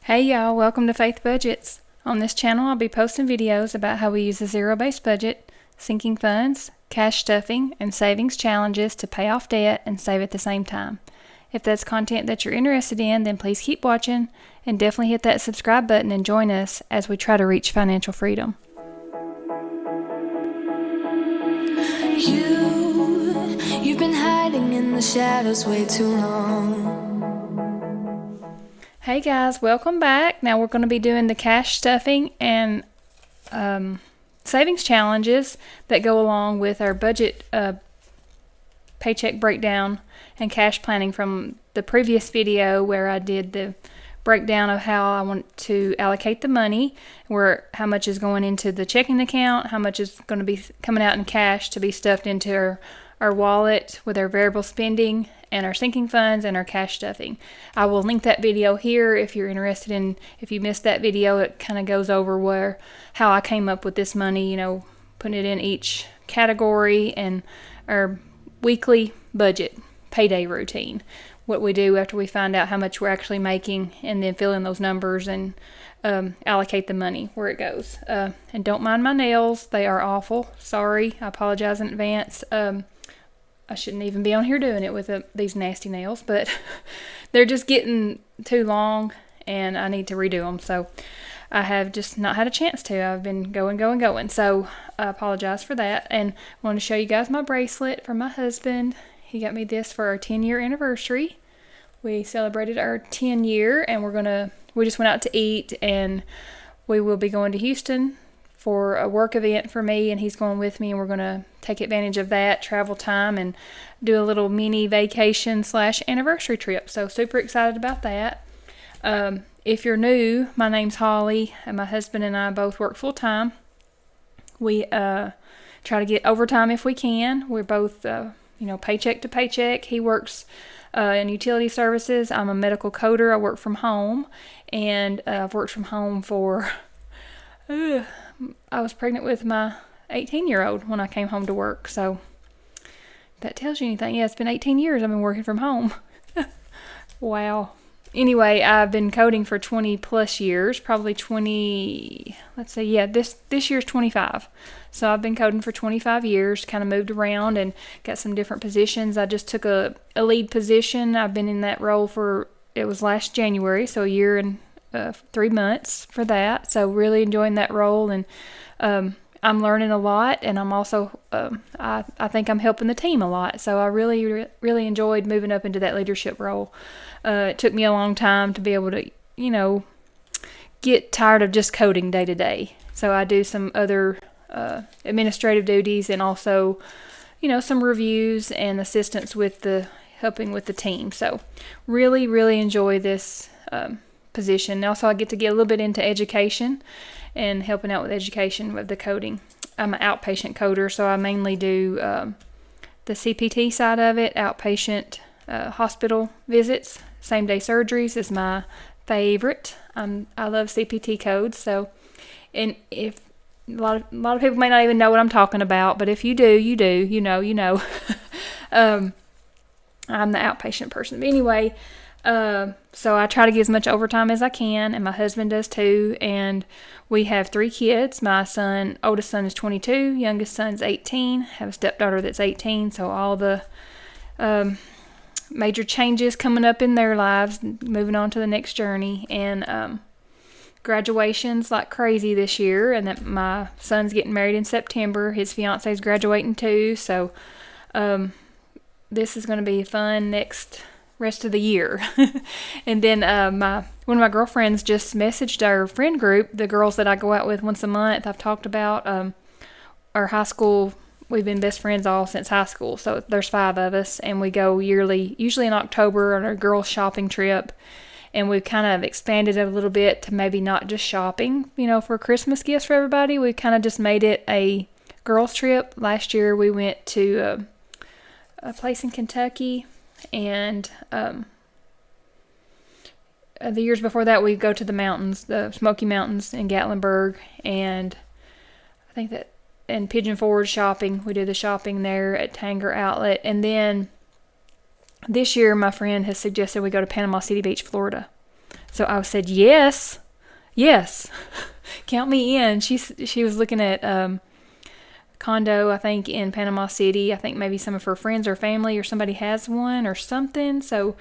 Hey y'all, welcome to Faith Budgets. On this channel I'll be posting videos about how we use a zero-based budget, sinking funds, cash stuffing, and savings challenges to pay off debt and save at the same time. If that's content that you're interested in, then please keep watching and definitely hit that subscribe button and join us as we try to reach financial freedom. You've been hiding in the shadows way too long. Hey guys, welcome back. Now we're going to be doing the cash stuffing and savings challenges that go along with our budget paycheck breakdown and cash planning from the previous video where I did the breakdown of how I want to allocate the money, where how much is going into the checking account, how much is going to be coming out in cash to be stuffed into our wallet with our variable spending and our sinking funds and our cash stuffing. I will link that video here if you're interested in. If you missed that video, it kind of goes over how I came up with this money, putting it in each category, and our weekly budget payday routine, what we do after we find out how much we're actually making, and then fill in those numbers and allocate the money where it goes. And don't mind my nails, they are awful. Sorry, I apologize in advance. I shouldn't even be on here doing it with these nasty nails, but they're just getting too long and I need to redo them. So I have just not had a chance to. I've been going. So I apologize for that. And I want to show you guys my bracelet from my husband. He got me this for our 10-year anniversary. We celebrated our 10-year and we just went out to eat, and we will be going to Houston for a work event for me, and he's going with me, and we're going to take advantage of that travel time and do a little mini vacation / anniversary trip. So super excited about that. If you're new, my name's Holly, and my husband and I both work full time. We try to get overtime if we can. We're both paycheck to paycheck. He works in utility services. I'm a medical coder. I work from home, and I've worked from home for I was pregnant with my 18-year-old when I came home to work. So if that tells you anything, yeah, it's been 18 years I've been working from home. Wow. Anyway, I've been coding for 20 plus years, probably 20, let's say, yeah, this year's 25. So I've been coding for 25 years, kind of moved around and got some different positions. I just took a lead position. I've been in that role it was last January, so a year and 3 months for that. So really enjoying that role, and I'm learning a lot, and I'm also I think I'm helping the team a lot. So I really enjoyed moving up into that leadership role. It took me a long time to be able to get tired of just coding day to day. So I do some other administrative duties, and also some reviews and assistance with helping with the team. So really enjoy this position. Also, I get to get a little bit into education and helping out with education with the coding. I'm an outpatient coder, so I mainly do the CPT side of it, outpatient hospital visits. Same day surgeries is my favorite. I love CPT codes. So, and if a lot of people may not even know what I'm talking about, but if you do, you do. You know. I'm the outpatient person. But anyway, so I try to get as much overtime as I can, and my husband does too. And we have 3 kids. My oldest son is 22, youngest son's 18. I have a stepdaughter that's 18. So all the major changes coming up in their lives, moving on to the next journey, and graduations like crazy this year. And that my son's getting married in September. His fiance's graduating too. So this is going to be fun next rest of the year. And then one of my girlfriends just messaged our friend group, the girls that I go out with once a month. I've talked about our high school. We've been best friends all since high school, so there's 5 of us, and we go yearly, usually in October, on our girls shopping trip. And we've kind of expanded it a little bit to maybe not just shopping for Christmas gifts for everybody. We kind of just made it a girls trip. Last year we went to a place in Kentucky, and the years before that we go to the mountains, the Smoky Mountains in Gatlinburg, and I think that in Pigeon Forge shopping, we do the shopping there at Tanger Outlet. And then this year my friend has suggested we go to Panama City Beach, Florida. So I said, yes, yes, count me in. She was looking at condo, I think, in Panama City. I think maybe some of her friends or family or somebody has one or something. So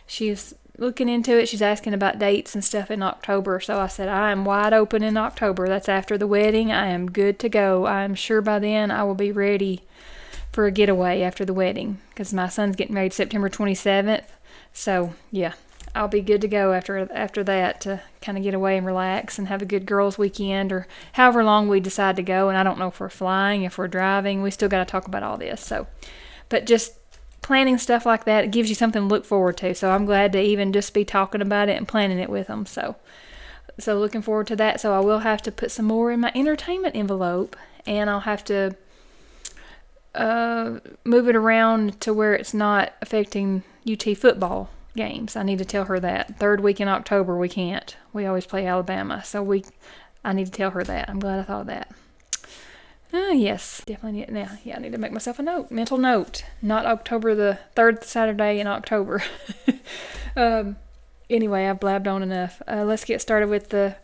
she's looking into it. She's asking about dates and stuff in October. So I said, I am wide open in October. That's after the wedding. I am good to go. I'm sure by then I will be ready for a getaway after the wedding, because my son's getting married September 27th. So yeah, I'll be good to go after that to kind of get away and relax and have a good girls' weekend, or however long we decide to go. And I don't know if we're flying, if we're driving. We still got to talk about all this. So, but just planning stuff like that, it gives you something to look forward to. So I'm glad to even just be talking about it and planning it with them. So looking forward to that. So I will have to put some more in my entertainment envelope, and I'll have to move it around to where it's not affecting UT football games. I need to tell her that. Third week in October, we can't. We always play Alabama. So I need to tell her that. I'm glad I thought of that. Yes, definitely need. Now, yeah, I need to make myself a mental note. Not October, the third Saturday in October. Anyway, I've blabbed on enough. Let's get started with the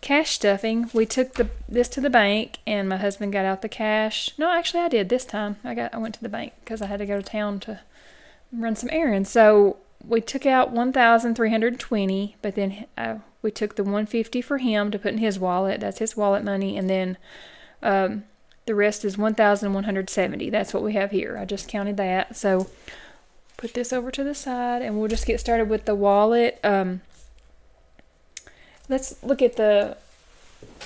cash stuffing. We took this to the bank, and my husband got out the cash. No, actually, I did this time. I went to the bank because I had to go to town to run some errands. So we took out $1,320, but then we took the $150 for him to put in his wallet. That's his wallet money, and then the rest is $1,170. That's what we have here. I just counted that. So put this over to the side, and we'll just get started with the wallet. Let's look at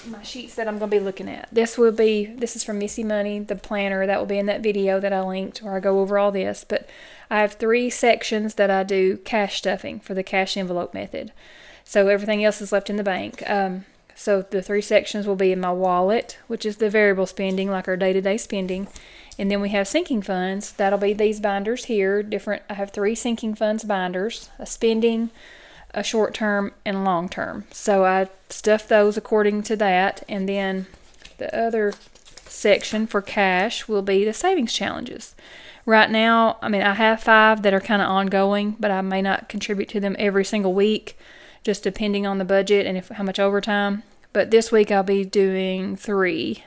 my sheets that I'm going to be looking at. This is from Missy Money, the planner. That will be in that video that I linked where I go over all this. But I have 3 sections that I do cash stuffing for the cash envelope method. So everything else is left in the bank. So the 3 sections will be in my wallet, which is the variable spending, like our day-to-day spending. And then we have sinking funds. That'll be these binders here. I have 3 sinking funds binders, a spending, a short term, and a long term. So I stuff those according to that. And then the other section for cash will be the savings challenges. Right now, I have 5 that are kind of ongoing, but I may not contribute to them every single week, just depending on the budget and how much overtime. But this week I'll be doing 3.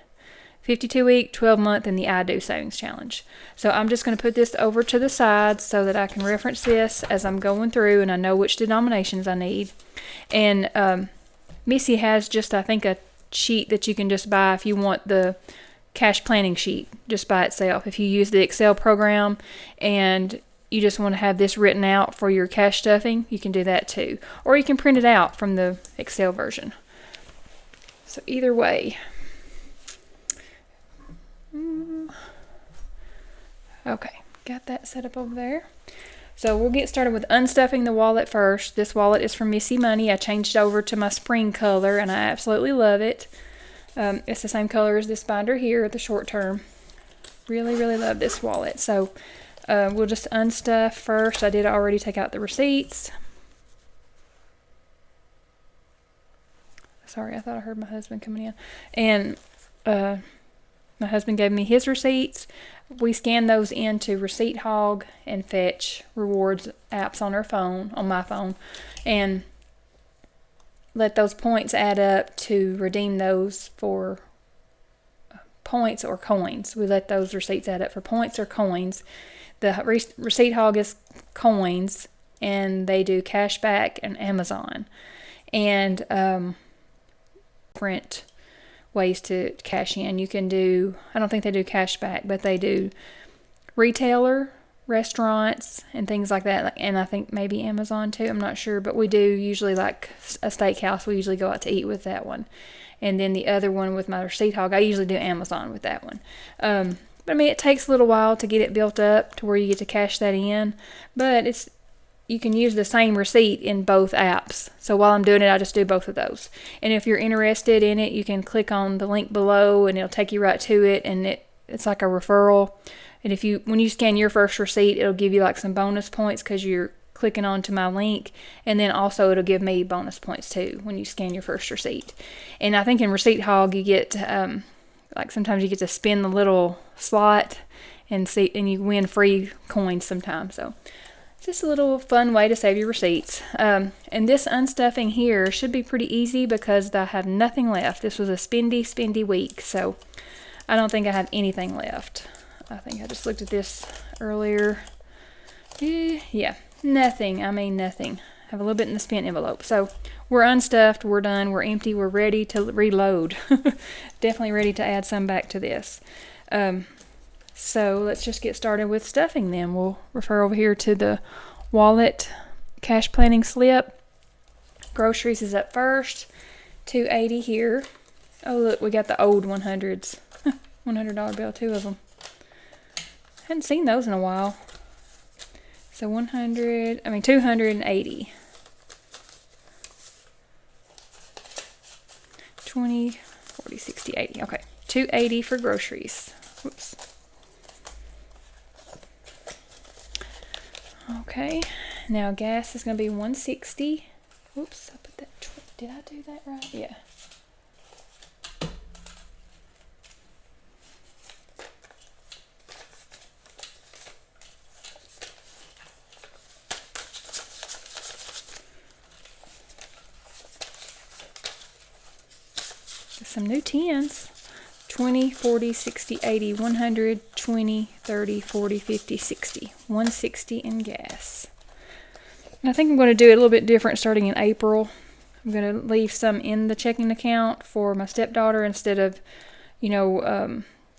52-week, 12-month, and the I Do Savings Challenge. So I'm just going to put this over to the side so that I can reference this as I'm going through, and I know which denominations I need. And Missy has just, I think, a sheet that you can just buy if you want the cash planning sheet just by itself. If you use the Excel program and you just want to have this written out for your cash stuffing, you can do that too. Or you can print it out from the Excel version. So either way. Okay, got that set up over there. So we'll get started with unstuffing the wallet first. This wallet is from Missy Money. I changed it over to my spring color, and I absolutely love it. It's the same color as this binder here, the short term. Really, really love this wallet. So we'll just unstuff first. I did already take out the receipts. Sorry, I thought I heard my husband coming in. And my husband gave me his receipts. We scan those into Receipt Hog and Fetch rewards apps on my phone, and let those points add up to redeem those for points or coins. We let those receipts add up for points or coins. The Receipt Hog is coins, and they do cashback and Amazon. And different ways to cash in. You can do, I don't think they do cashback, but they do retailer, restaurants, and things like that. And I think maybe Amazon too. I'm not sure, but we do usually, like a steakhouse, we usually go out to eat with that one. And then the other one with my Receipt Hog, I usually do Amazon with that one. But it takes a little while to get it built up to where you get to cash that in. But you can use the same receipt in both apps. So while I'm doing it, I just do both of those. And if you're interested in it, you can click on the link below, and it'll take you right to it. And it's like a referral. And when you scan your first receipt, it'll give you like some bonus points because you're clicking onto my link. And then also it'll give me bonus points too when you scan your first receipt. And I think in Receipt Hog you get sometimes you get to spin the little slot and you win free coins sometimes. So just a little fun way to save your receipts. And this unstuffing here should be pretty easy because I have nothing left. This was a spendy week, so I don't think I have anything left. I think I just looked at this earlier. Yeah, nothing. I mean nothing. I have a little bit in the spent envelope. So we're unstuffed, we're done, we're empty, we're ready to reload. Definitely ready to add some back to this. So let's just get started with stuffing them. We'll refer over here to the wallet cash planning slip. Groceries is up first. $2.80 here. Oh look, we got the old 100s. $100 bill, 2 of them. Hadn't seen those in a while. So 280. 20, 40, 60, 80. Okay, $2.80 for groceries. Whoops. Okay, now gas is going to be $1.60. Whoops, I put that. Did I do that right? Yeah. Some new 10s. 20, 40, 60, 80, 100, 20, 30, 40, 50, 60. $1.60 in gas. And I think I'm going to do it a little bit different starting in April. I'm going to leave some in the checking account for my stepdaughter instead of,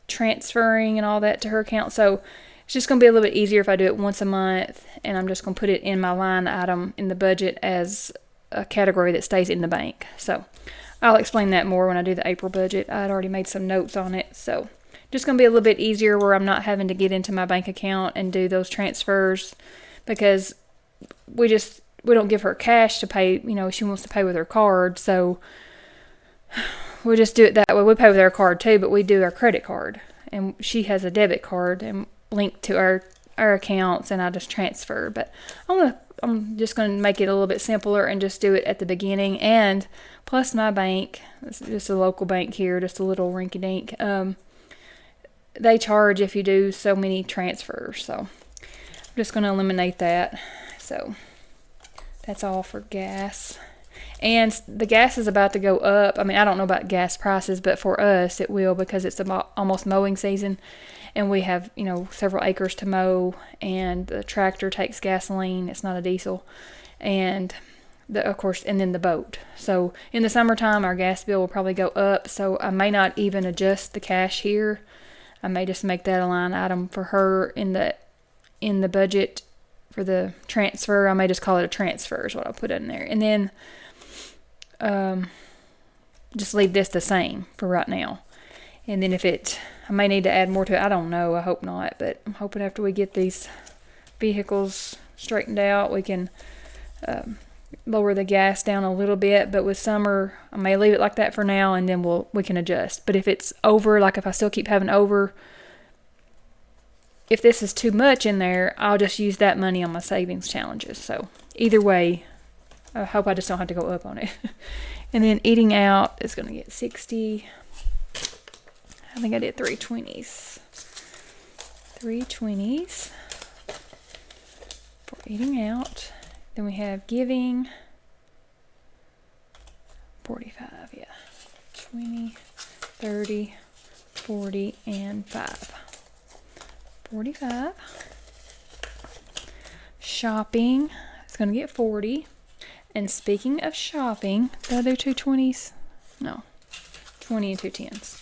transferring and all that to her account. So it's just going to be a little bit easier if I do it once a month, and I'm just going to put it in my line item in the budget as a category that stays in the bank. So I'll explain that more when I do the April budget. I had already made some notes on it, so just going to be a little bit easier where I'm not having to get into my bank account and do those transfers, because we don't give her cash to pay. She wants to pay with her card, so we'll just do it that way. We pay with our card too, but we do our credit card, and she has a debit card and linked to our accounts, and I just transfer. But I'm just going to make it a little bit simpler and just do it at the beginning. And plus my bank, it's just a local bank here, just a little rinky-dink, they charge if you do so many transfers. So I'm just going to eliminate that. So that's all for gas. And the gas is about to go up. I mean, I don't know about gas prices, but for us it will, because it's almost mowing season. And we have, several acres to mow, and the tractor takes gasoline. It's not a diesel. And and then the boat. So in the summertime, our gas bill will probably go up. So I may not even adjust the cash here. I may just make that a line item for her in the budget for the transfer. I may just call it a transfer is what I'll put in there. And then just leave this the same for right now. And then I may need to add more to it. I don't know. I hope not. But I'm hoping after we get these vehicles straightened out, we can lower the gas down a little bit. But with summer, I may leave it like that for now, and then we can adjust. But if it's over, like if I still keep having over, if this is too much in there, I'll just use that money on my savings challenges. So either way, I hope I just don't have to go up on it. And then eating out is going to get 60. I think I did 3 20s. 3 20s for eating out. Then we have giving. 45, yeah. 20, 30, 40, and 5. 45. Shopping is going to get 40. And speaking of shopping, did I do 2 20s? No. 20 and 2 10s.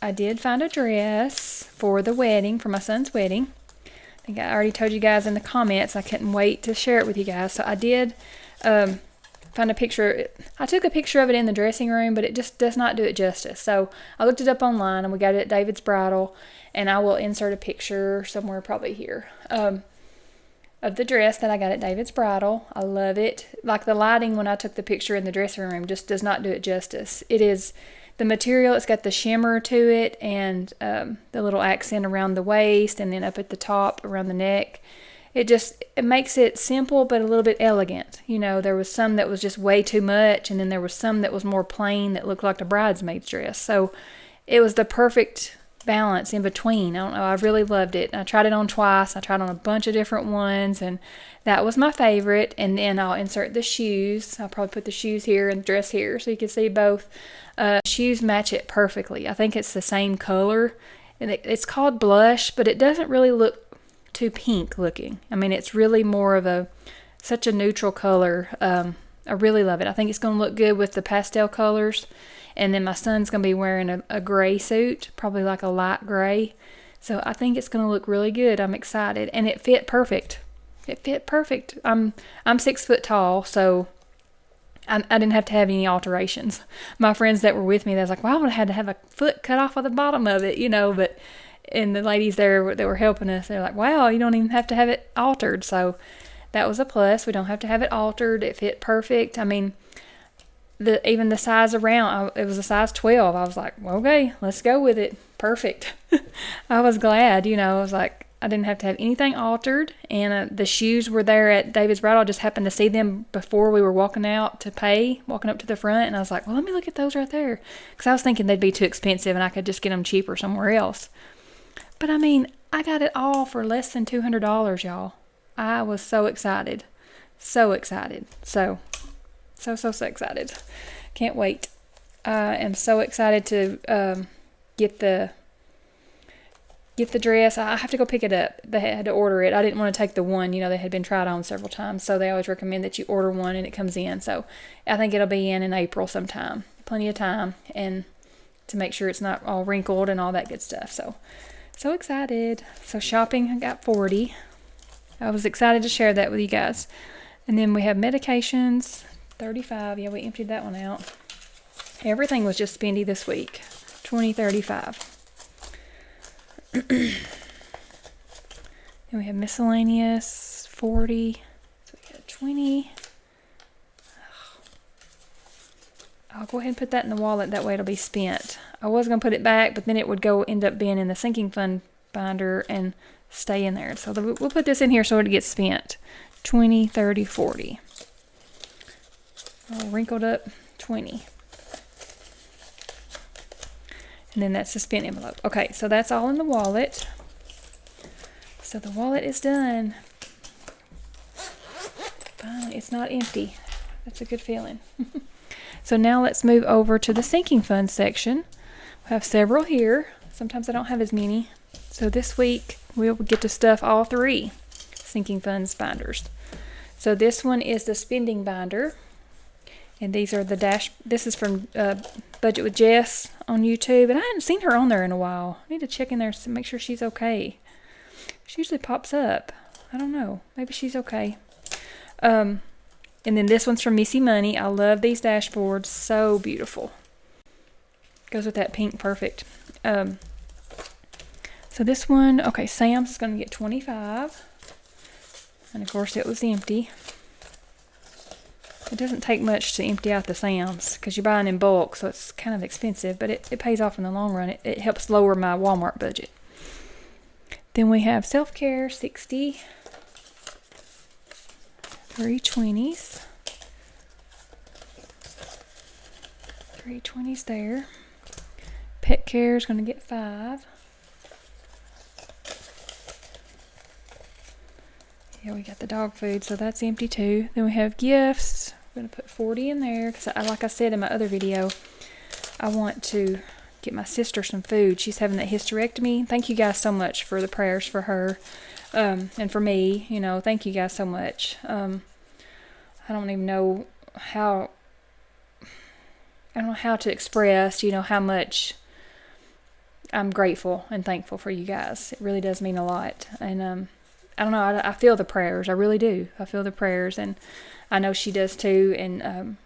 I did find a dress for the wedding, for my son's wedding. I think I already told you guys in the comments. I couldn't wait to share it with you guys. So I did find a picture. I took a picture of it in the dressing room, but it just does not do it justice. So I looked it up online, and we got it at David's Bridal. And I will insert a picture somewhere probably here of the dress that I got at David's Bridal. I love it. Like the lighting when I took the picture in the dressing room just does not do it justice. It is the material, it's got the shimmer to it, and the little accent around the waist, and then up at the top around the neck. It makes it simple but a little bit elegant. There was some that was just way too much, and then there was some that was more plain that looked like a bridesmaid's dress. So it was the perfect balance in between. I don't know, I really loved it. I tried it on twice. I tried on a bunch of different ones, and that was my favorite. And then I'll insert the shoes. I'll probably put the shoes here and the dress here so you can see both. Shoes match it perfectly. I think it's the same color, and it's called blush, but it doesn't really look too pink looking. I mean, it's really more of such a neutral color. I really love it. I think it's going to look good with the pastel colors. And then my son's going to be wearing a gray suit, probably like a light gray. So I think it's going to look really good. I'm excited. And it fit perfect. It fit perfect. I'm 6 foot tall, so I didn't have to have any alterations. My friends that were with me, they was like, well, I would have had to have a foot cut off of the bottom of it, but, and the ladies there that were helping us, they're like, wow, you don't even have to have it altered. So that was a plus. We don't have to have it altered. It fit perfect. I mean, even the size around, it was a size 12. I was like, well, okay, let's go with it. Perfect. I was glad, I was like, I didn't have to have anything altered. And the shoes were there at David's Bridal. I just happened to see them before we were walking out to pay, walking up to the front. And I was like, well, let me look at those right there. Because I was thinking they'd be too expensive and I could just get them cheaper somewhere else. But I mean, I got it all for less than $200, y'all. I was so excited. So excited. So excited. Can't wait. I am so excited to get the dress. I have to go pick it up. They had to order it. I didn't want to take the one, they had been tried on several times. So they always recommend that you order one and it comes in. So I think it'll be in April sometime. Plenty of time. And to make sure it's not all wrinkled and all that good stuff. So excited. So shopping, I got 40. I was excited to share that with you guys. And then we have medications, 35. Yeah, we emptied that one out. Everything was just spendy this week. 20, 35. Then we have miscellaneous, 40. So we got 20. I'll go ahead and put that in the wallet. That way it'll be spent. I was going to put it back, but then it would end up being in the sinking fund binder and stay in there. So we'll put this in here so it gets spent. 20, 30, 40. All wrinkled up, 20. And then that's the spent envelope. Okay, so that's all in the wallet. So the wallet is done. Finally, it's not empty. That's a good feeling. So now let's move over to the sinking fund section. We have several here. Sometimes I don't have as many. So this week we'll get to stuff all 3 sinking funds binders. So this one is the spending binder. And these are the this is from Budget with Jess on YouTube. And I hadn't seen her on there in a while. I need to check in there to make sure she's okay. She usually pops up. I don't know. Maybe she's okay. And then this one's from Missy Money. I love these dashboards. So beautiful. Goes with that pink perfect. So this one, okay, Sam's is going to get 25. And of course it was empty. It doesn't take much to empty out the Sam's because you're buying in bulk, so it's kind of expensive, but it pays off in the long run. It helps lower my Walmart budget. Then we have self-care, 60. 3 20s. 3 20s there. Pet care is going to get 5. Yeah, we got the dog food, so that's empty too. Then we have gifts. We're going to put 40 in there because, like I said in my other video, I want to get my sister some food. She's having that hysterectomy. Thank you guys so much for the prayers for her and for me. Thank you guys so much. I don't even know how. I don't know how to express, how much I'm grateful and thankful for you guys. It really does mean a lot. And I don't know, I feel the prayers. I really do. I feel the prayers, and I know she does too. And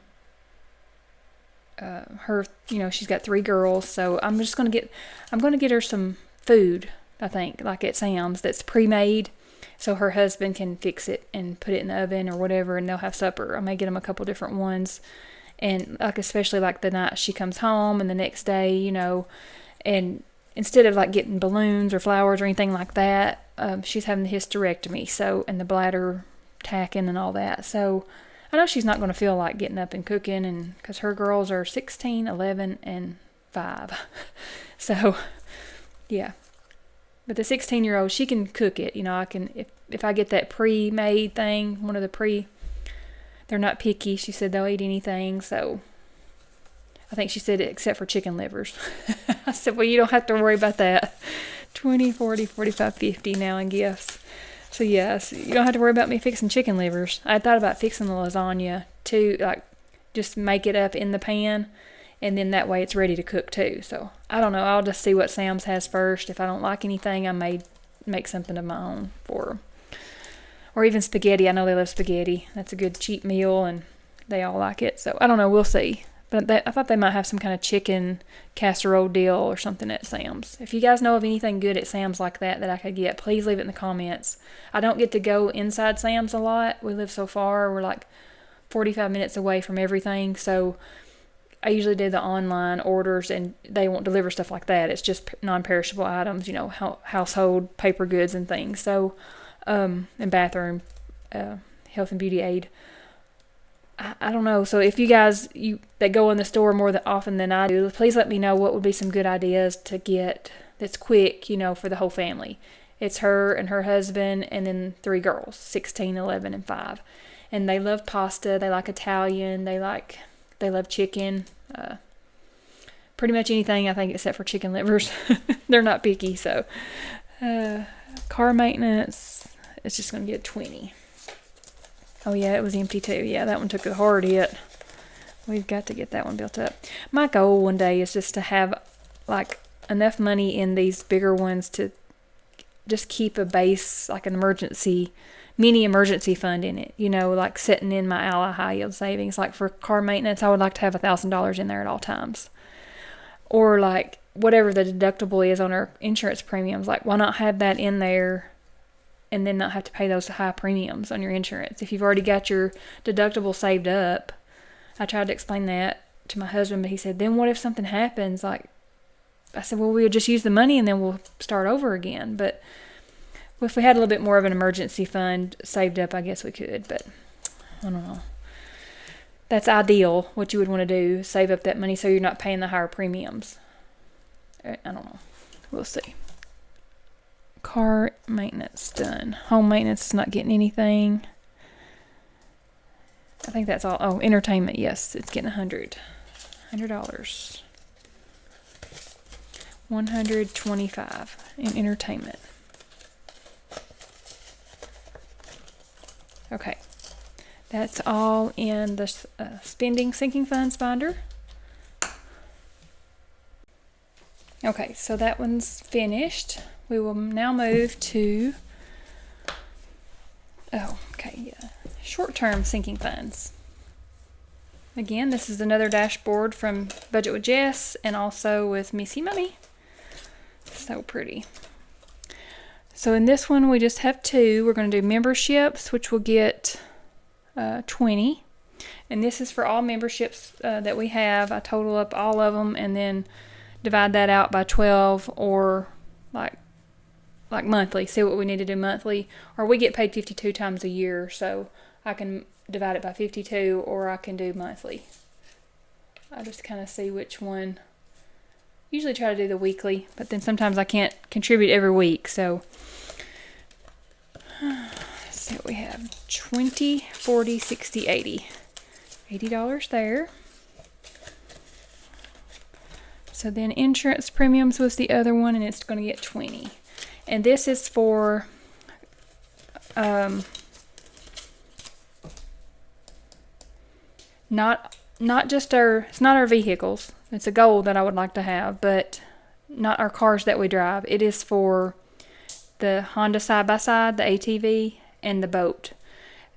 her, she's got 3 girls, so I'm going to get her some food, I think, like at Sam's, that's pre-made, so her husband can fix it and put it in the oven or whatever, and they'll have supper. I may get them a couple different ones, and especially like the night she comes home and the next day, and instead of like getting balloons or flowers or anything like that, she's having the hysterectomy, so, and the bladder tacking and all that. So I know she's not going to feel like getting up and cooking, and because her girls are 16, 11, and 5. So Yeah. But the 16-year-old, she can cook it. I can, if I get that pre-made thing, one of the they're not picky. She said they'll eat anything. So I think she said except for chicken livers. I said, well, you don't have to worry about that. 20, 40, 45, 50 now in gifts. So yes, you don't have to worry about me fixing chicken livers. I thought about fixing the lasagna too, like just make it up in the pan, and then that way it's ready to cook too. So I don't know. I'll just see what Sam's has first. If I don't like anything, I may make something of my own for them. Or even spaghetti. I know they love spaghetti. That's a good cheap meal, and they all like it. So I don't know. We'll see. But I thought they might have some kind of chicken casserole deal or something at Sam's. If you guys know of anything good at Sam's like that I could get, please leave it in the comments. I don't get to go inside Sam's a lot. We live so far. We're like 45 minutes away from everything. So I usually do the online orders, and they won't deliver stuff like that. It's just non-perishable items, household paper goods and things. So, and bathroom, health and beauty aid. I don't know. So if you guys that go in the store more often than I do, please let me know what would be some good ideas to get that's quick, for the whole family. It's her and her husband and then 3 girls, 16, 11, and 5. And they love pasta. They like Italian. They love chicken. Pretty much anything, I think, except for chicken livers. They're not picky. So car maintenance, it's just going to get 20. Oh, yeah, it was empty, too. Yeah, that one took a hard hit. We've got to get that one built up. My goal one day is just to have, enough money in these bigger ones to just keep a base, like an mini emergency fund in it. Sitting in my Ally High Yield Savings. Like, for car maintenance, I would like to have $1,000 in there at all times. Or, whatever the deductible is on our insurance premiums. Why not have that in there and then not have to pay those high premiums on your insurance? If you've already got your deductible saved up, I tried to explain that to my husband, but he said, then what if something happens? I said, well, we'll just use the money and then we'll start over again. But if we had a little bit more of an emergency fund saved up, I guess we could, but I don't know. That's ideal, what you would want to do, save up that money so you're not paying the higher premiums. I don't know. We'll see. Car maintenance done. Home maintenance is not getting anything. I think that's all. Oh, entertainment. Yes, it's getting $100. $125 in entertainment. Okay, that's all in the spending sinking funds binder. Okay, so that one's finished. We will now move to, short-term sinking funds. Again, this is another dashboard from Budget with Jess and also with Missy Mummy. So pretty. So in this one, we just have 2. We're going to do memberships, which will get 20. And this is for all memberships that we have. I total up all of them and then divide that out by 12 or like monthly. See what we need to do monthly. Or we get paid 52 times a year, so I can divide it by 52 or I can do monthly. I just kind of see which one. Usually try to do the weekly, but then sometimes I can't contribute every week. So let's see what we have. 20, 40, 60, 80. $80 there. So then insurance premiums was the other one, and it's going to get 20. And this is for not just it's not our vehicles. It's a goal that I would like to have, but not our cars that we drive. It is for the Honda side-by-side, the ATV, and the boat.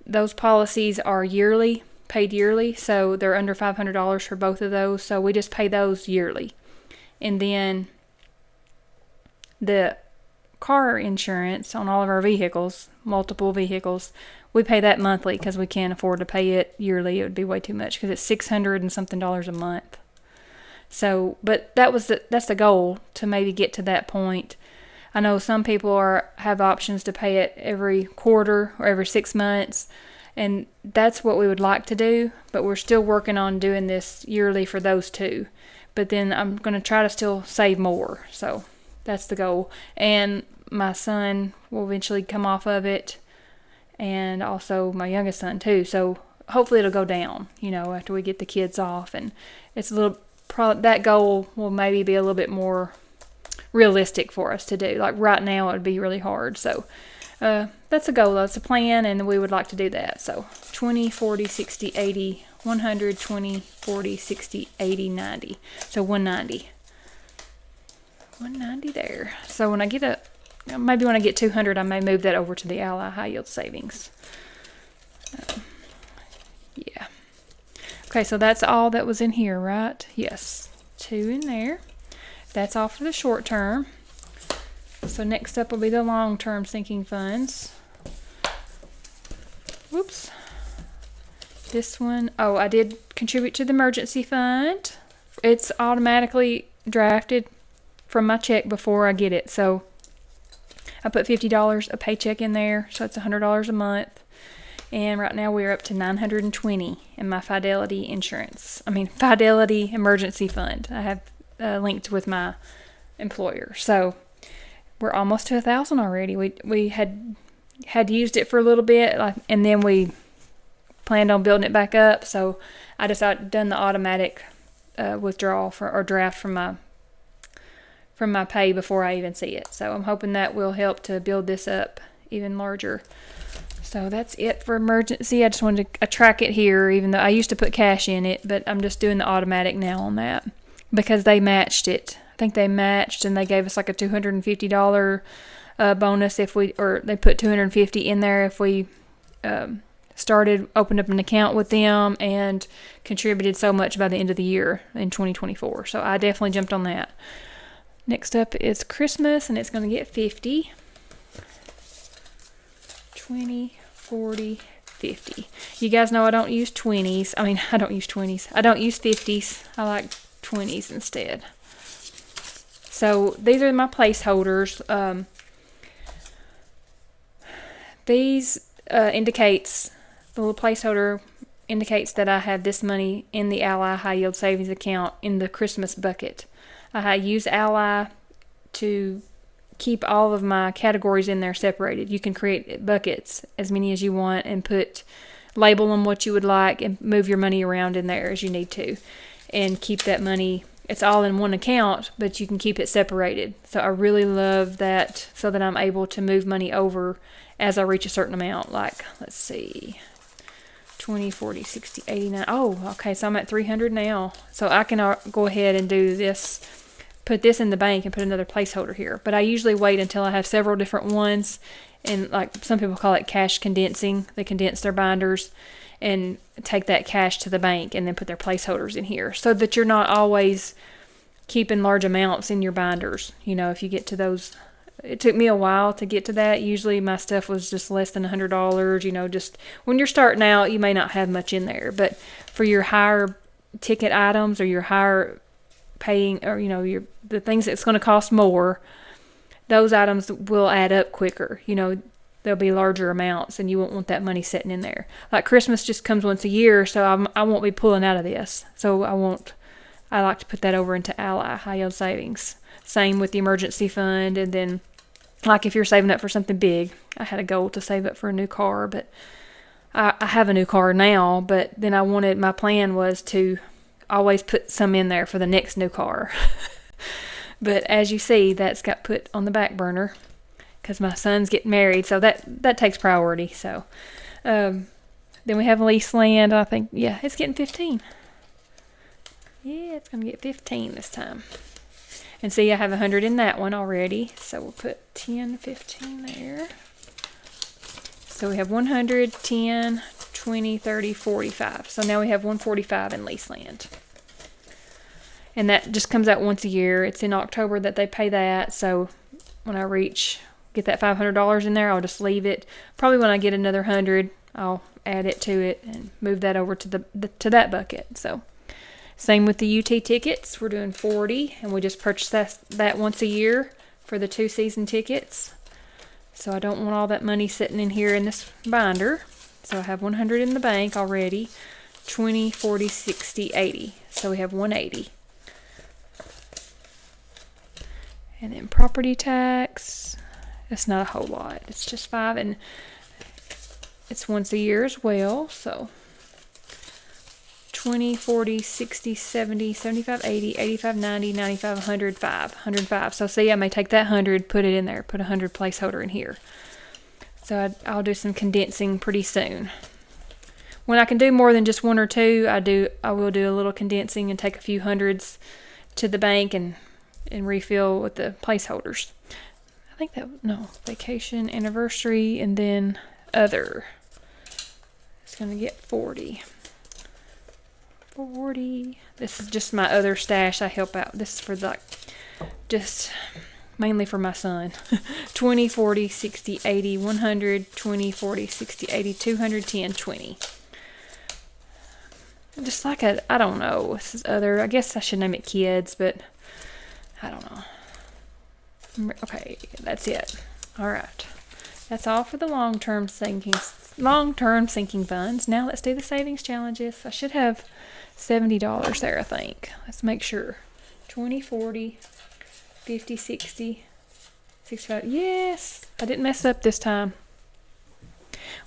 Those policies are yearly, paid yearly, so they're under $500 for both of those, so we just pay those yearly. And then the car insurance on all of our vehicles, multiple vehicles, we pay that monthly because we can't afford to pay it yearly. It would be way too much because it's $600 and something a month. So, but that's the goal, to maybe get to that point. I know some people have options to pay it every quarter or every 6 months, and that's what we would like to do, but we're still working on doing this yearly for those two. But then I'm going to try to still save more. So That's the goal. And my son will eventually come off of it, and also my youngest son too. So hopefully it'll go down, after we get the kids off. And it's a little, that goal will maybe be a little bit more realistic for us to do. Like right now it would be really hard. So that's a goal, that's a plan, and we would like to do that. So 20, 40, 60, 80, 100, 20, 40, 60, 80, 90. So 190. 190 there. So when I get maybe when I get 200, I may move that over to the Ally High Yield Savings. Yeah. Okay, so that's all that was in here, right? Yes. 2 in there. That's all for the short term. So next up will be the long-term sinking funds. Whoops. This one, I did contribute to the emergency fund. It's automatically drafted from my check before I get it. So I put $50 a paycheck in there, so it's $100 a month. And right now we're up to $920 in my Fidelity emergency fund. I have linked with my employer. So we're almost to 1,000 already. We had used it for a little bit, and then we planned on building it back up. So I decided done the automatic withdrawal or draft from my pay before I even see it. So I'm hoping that will help to build this up even larger. So that's it for emergency. I just wanted to track it here, even though I used to put cash in it, but I'm just doing the automatic now on that because they matched it. I think they matched, and they gave us like a $250 bonus they put $250 in there if we opened up an account with them and contributed so much by the end of the year in 2024. So I definitely jumped on that. Next up is Christmas, and it's going to get 50, 20, 40, 50. You guys know I don't use 20s. I don't use 20s. I don't use 50s. I like 20s instead. So these are my placeholders. These indicates, the little placeholder indicates that I have this money in the Ally High Yield Savings account in the Christmas bucket. I use Ally to keep all of my categories in there separated. You can create buckets, as many as you want, and label them what you would like, and move your money around in there as you need to, and keep that money. It's all in one account, but you can keep it separated. So I really love that, so that I'm able to move money over as I reach a certain amount. Like, let's see, 20, 40, 60, 89. Oh, okay, so I'm at 300 now. So I can go ahead and do this, put this in the bank and put another placeholder here. But I usually wait until I have several different ones, and like some people call it cash condensing. They condense their binders and take that cash to the bank and then put their placeholders in here, so that you're not always keeping large amounts in your binders. If you get to those, it took me a while to get to that. Usually my stuff was just less than $100. Just when you're starting out, you may not have much in there, but for your higher ticket items, or your higher paying, or the things that's going to cost more, those items will add up quicker. There'll be larger amounts, and you won't want that money sitting in there. Like Christmas just comes once a year, so I won't be pulling out of this. So I like to put that over into Ally High Yield Savings. Same with the emergency fund. And then, like if you're saving up for something big, I had a goal to save up for a new car, but I have a new car now. But then my plan was to always put some in there for the next new car. But as you see, that's got put on the back burner because my son's getting married, so that takes priority. So then we have lease land. I think, it's getting 15. Yeah, it's going to get 15 this time. And see, I have 100 in that one already, so we'll put 10, 15 there. So we have 100, 10, 20, 30, 45. So now we have 145 in lease land. And that just comes out once a year. It's in October that they pay that. So when I get that $500 in there, I'll just leave it. Probably when I get another 100, I'll add it to it and move that over to that bucket. So same with the UT tickets. We're doing 40, and we just purchased that once a year for the 2 season tickets. So I don't want all that money sitting in here in this binder. So I have 100 in the bank already. 20, 40, 60, 80. So we have 180. And then property tax, it's not a whole lot. It's just 5, and it's once a year as well. So 20, 40, 60, 70, 75, 80, 85, 90, 95, 105. So see, I may take that 100, put it in there, put a 100 placeholder in here. So I'll do some condensing pretty soon. When I can do more than just 1 or 2, I will do a little condensing and take a few hundreds to the bank and refill with the placeholders. I think vacation, anniversary, and then other. It's going to get 40. This is just my other stash I help out. This is for just mainly for my son. 20, 40, 60, 80, 100, 20, 40, 60, 80, 200, 10, 20. Just like I don't know. This is other. I guess I should name it kids, but I don't know. Okay, that's it. All right. That's all for the long-term sinking funds. Now let's do the savings challenges. I should have $70 there, I think. Let's make sure. 20, 40, 50, 60, 65. Yes, I didn't mess up this time.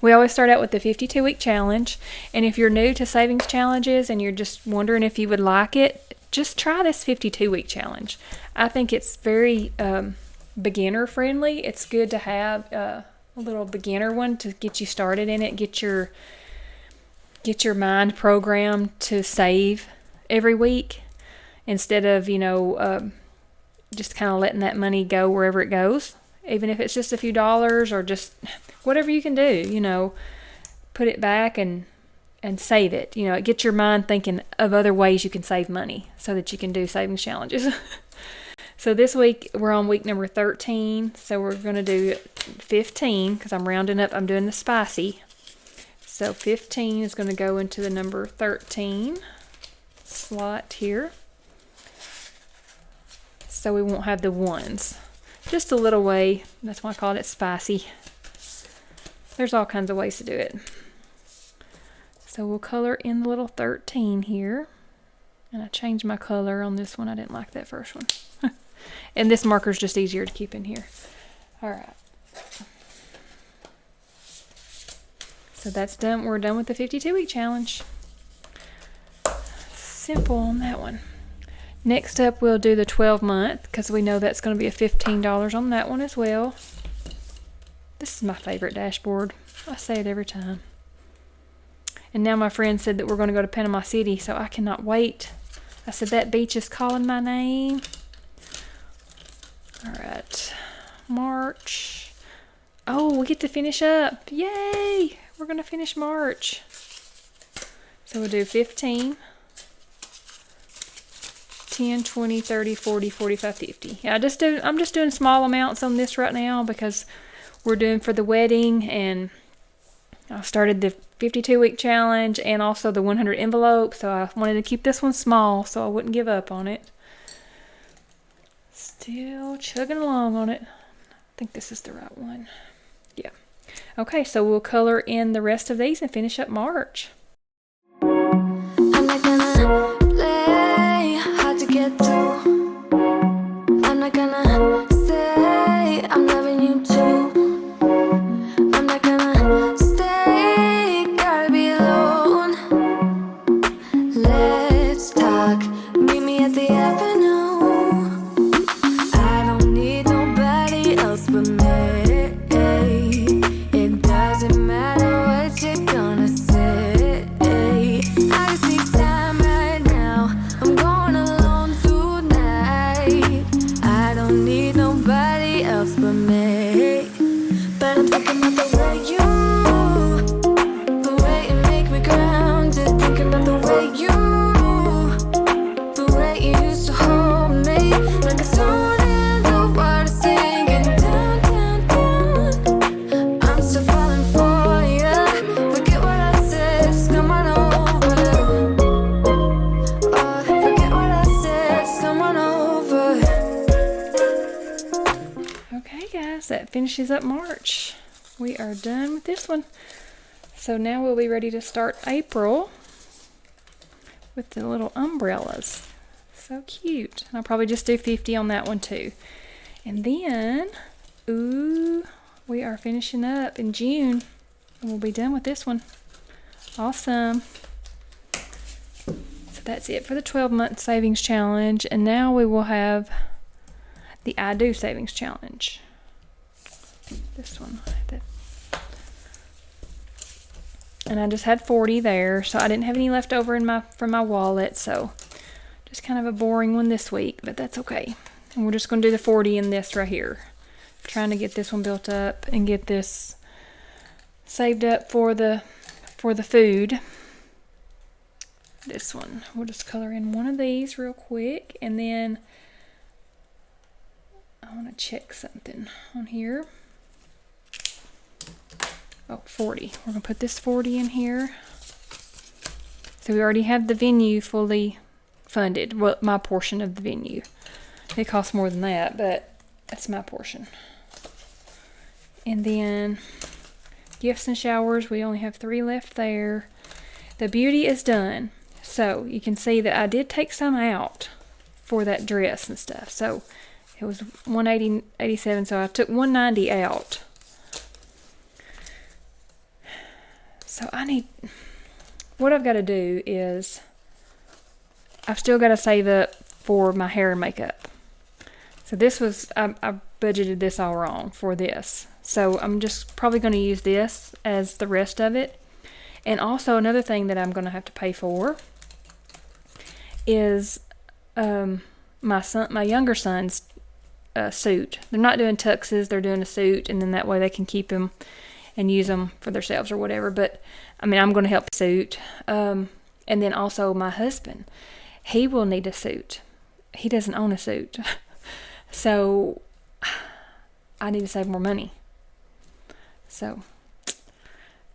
We always start out with the 52-week challenge. And if you're new to savings challenges and you're just wondering if you would like it, just try this 52-week challenge. I think it's very beginner friendly. It's good to have a little beginner one to get you started in it, get your mind programmed to save every week instead of, just kind of letting that money go wherever it goes. Even if it's just a few dollars or just whatever you can do, put it back and save it. Get your mind thinking of other ways you can save money so that you can do savings challenges. So this week we're on week number 13. So we're going to do 15 because I'm rounding up. I'm doing the spicy. So 15 is going to go into the number 13 slot here. So we won't have the ones. Just a little way. That's why I called it spicy. There's all kinds of ways to do it. So we'll color in the little 13 here. And I changed my color on this one. I didn't like that first one. And this marker's just easier to keep in here. All right. So that's done. We're done with the 52-week challenge. Simple on that one. Next up, we'll do the 12-month because we know that's going to be a $15 on that one as well. This is my favorite dashboard. I say it every time. And now my friend said that we're going to go to Panama City, so I cannot wait. I said that beach is calling my name. All right. March. Oh, we get to finish up. Yay! We're going to finish March. So we'll do 15. 10, 20, 30, 40, 45, 50. Yeah, I'm just doing small amounts on this right now because we're doing for the wedding, and I started the 52-week challenge and also the 100 envelope, so I wanted to keep this one small so I wouldn't give up on it. Still chugging along on it. I think this is the right one. Yeah. Okay, so we'll color in the rest of these and finish up March. I'm not gonna play hard to get through. I'm not gonna say I'm loving you too. I'm not gonna stay, gotta be alone. Let's talk, meet me at the avenue. I don't need nobody else but me. It doesn't matter what you're gonna say. I just need time right now. I'm going alone tonight. I don't need nobody else but me. But I'm thinking about the way the way you make me grounded. Thinking about the way you used to hold me. Like a stone in the water sinking down, down, down. I'm still falling for you. Forget what I said, just come on over. Oh, forget what I said, just come on over. Okay, guys, that finishes up March. We are done with this one. So now we'll be ready to start April with the little umbrellas. So cute. I'll probably just do 50 on that one too. And then, ooh, we are finishing up in June. And we'll be done with this one. Awesome. So that's it for the 12-month savings challenge. And now we will have the I Do savings challenge. This one. And I just had 40 there, so I didn't have any left over from my wallet, so just kind of a boring one this week, but that's okay. And we're just going to do the 40 in this right here. Trying to get this one built up and get this saved up for the food. This one, we'll just color in one of these real quick, and then I want to check something on here. Oh, 40. We're going to put this 40 in here. So we already have the venue fully funded. Well, my portion of the venue. It costs more than that, but that's my portion. And then gifts and showers, we only have 3 left there. The beauty is done. So you can see that I did take some out for that dress and stuff. So it was $187, so I took $190 out. So what I've got to do is, I've still got to save up for my hair and makeup. So this was, I budgeted this all wrong for this. So I'm just probably going to use this as the rest of it. And also another thing that I'm going to have to pay for is my younger son's suit. They're not doing tuxes, they're doing a suit, and then that way they can keep them and use them for themselves or whatever. But I mean, I'm going to help suit. And then also my husband, he will need a suit. He doesn't own a suit. So I need to save more money. So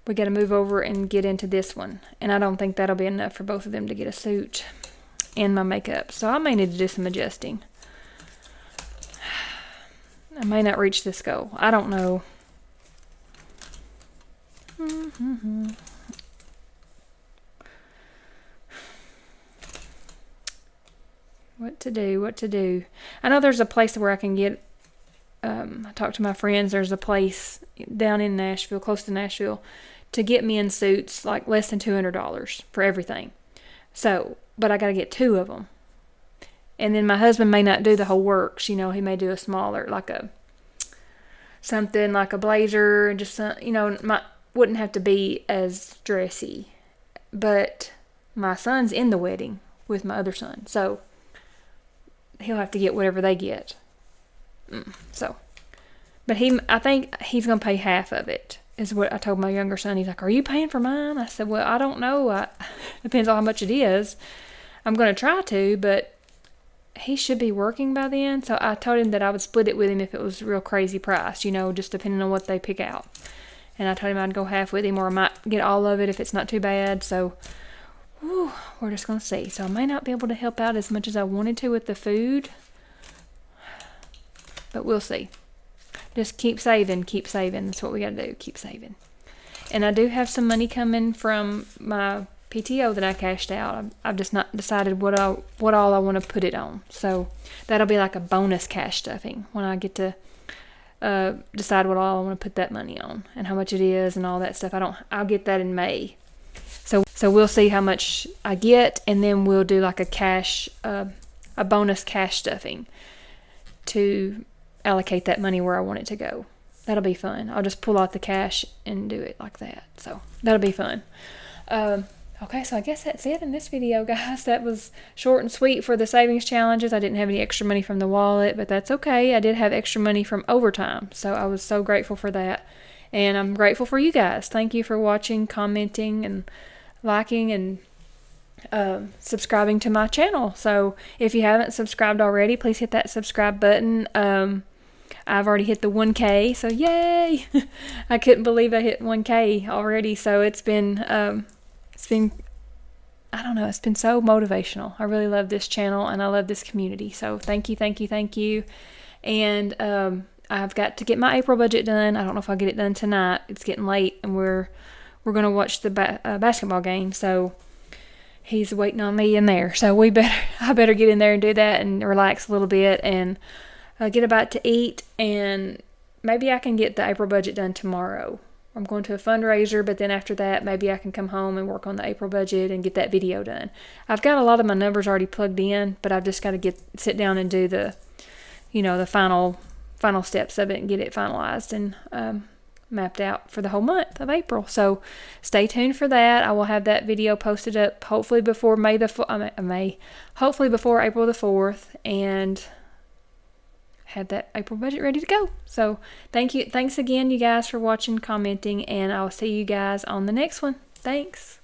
we got to move over and get into this one. And I don't think that'll be enough for both of them to get a suit and my makeup. So I may need to do some adjusting. I may not reach this goal. I don't know. What to do. I know there's a place where I can get, I talked to my friends, there's a place down in Nashville, close to Nashville, to get men's suits, like less than $200 for everything. So, but I got to get 2 of them. And then my husband may not do the whole works, he may do a smaller, like something like a blazer, and just some, wouldn't have to be as dressy. But my son's in the wedding with my other son, so he'll have to get whatever they get. So, but I think he's gonna pay half of it, is what I told my younger son. He's like, "Are you paying for mine?" I said, "Well, I don't know. Depends on how much it is. I'm gonna try to, but he should be working by then." So I told him that I would split it with him if it was a real crazy price, just depending on what they pick out. And I told him I'd go half with him, or I might get all of it if it's not too bad. So we're just going to see. So I may not be able to help out as much as I wanted to with the food, but we'll see. Just keep saving. That's what we got to do. Keep saving. And I do have some money coming from my PTO that I cashed out. I've just not decided what all I want to put it on. So that'll be like a bonus cash stuffing when I get to decide what all I want to put that money on and how much it is and all that stuff. I'll get that in May. So we'll see how much I get, and then we'll do like a bonus cash stuffing to allocate that money where I want it to go. That'll be fun. I'll just pull out the cash and do it like that. So that'll be fun. Okay, so I guess that's it in this video, guys. That was short and sweet for the savings challenges. I didn't have any extra money from the wallet, but that's okay. I did have extra money from overtime, so I was so grateful for that. And I'm grateful for you guys. Thank you for watching, commenting, and liking, and subscribing to my channel. So if you haven't subscribed already, please hit that subscribe button. I've already hit the 1K, so yay! I couldn't believe I hit 1K already. So it's been I don't know, it's been so motivational. I really love this channel and I love this community. So thank you. And I've got to get my April budget done. I don't know if I'll get it done tonight. It's getting late, and we're going to watch the basketball game. So he's waiting on me in there. So I better get in there and do that and relax a little bit, and get a bite to eat, and maybe I can get the April budget done tomorrow. I'm going to a fundraiser, but then after that, maybe I can come home and work on the April budget and get that video done. I've got a lot of my numbers already plugged in, but I've just got to sit down and do the, the final steps of it and get it finalized and mapped out for the whole month of April. So stay tuned for that. I will have that video posted up hopefully before hopefully before April the 4th, and have that April budget ready to go. So thanks again, you guys, for watching, commenting, and I'll see you guys on the next one. Thanks.